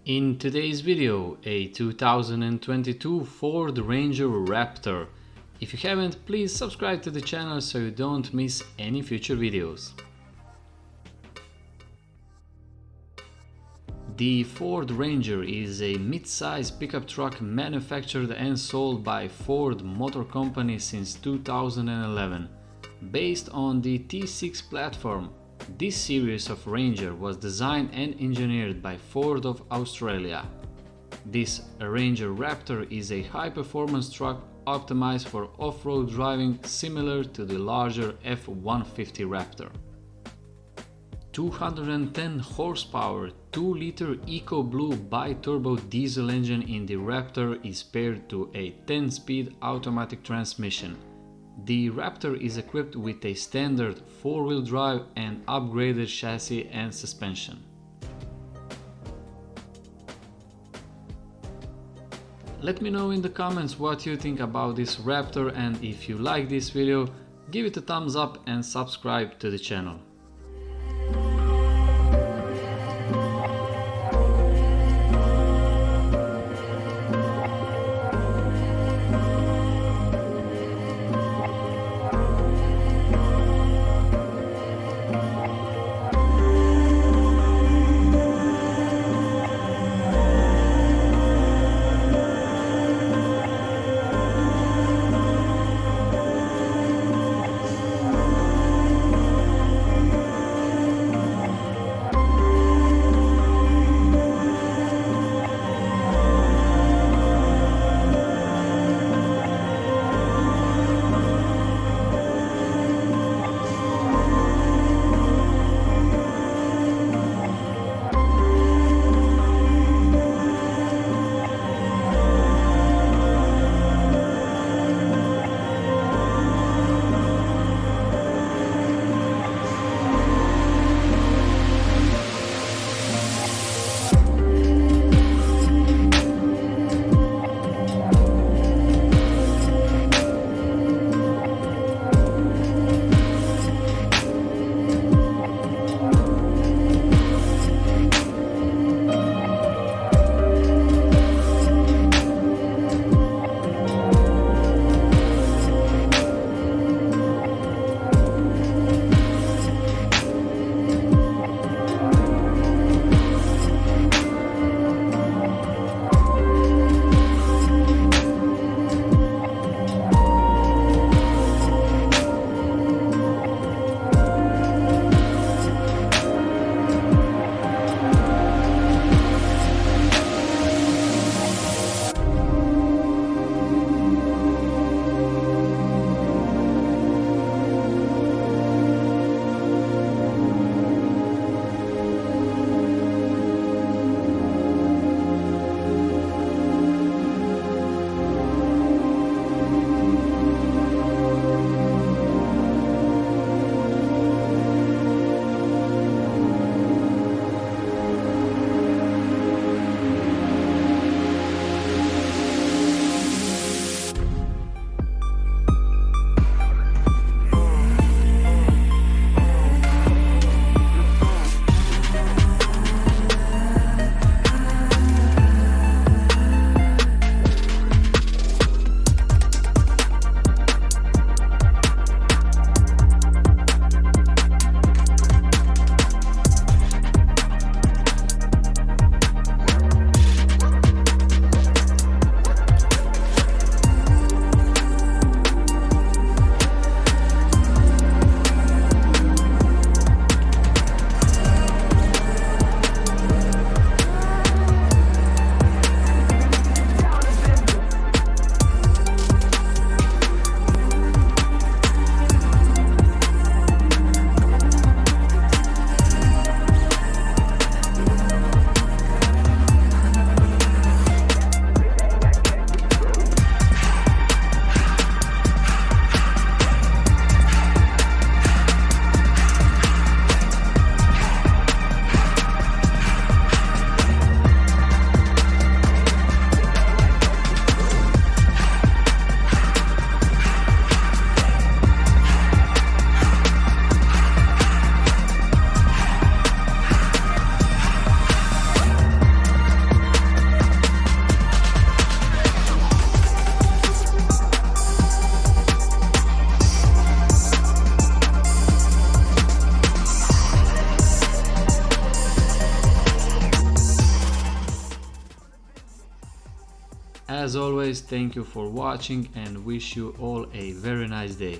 In today's video, a 2022 Ford Ranger Raptor. If you haven't, please subscribe to the channel so you don't miss any future videos. The Ford Ranger is a mid-size pickup truck manufactured and sold by Ford Motor Company since 2011. Based on the T6 platform, this series of Ranger was designed and engineered by Ford of Australia. This Ranger Raptor is a high-performance truck optimized for off-road driving similar to the larger F-150 Raptor. 210 horsepower 2-liter EcoBlue bi-turbo diesel engine in the Raptor is paired to a 10-speed automatic transmission. The Raptor is equipped with a standard 4-wheel drive and upgraded chassis and suspension. Let me know in the comments what you think about this Raptor, and if you like this video, give it a thumbs up and subscribe to the channel. As always, thank you for watching and wish you all a very nice day.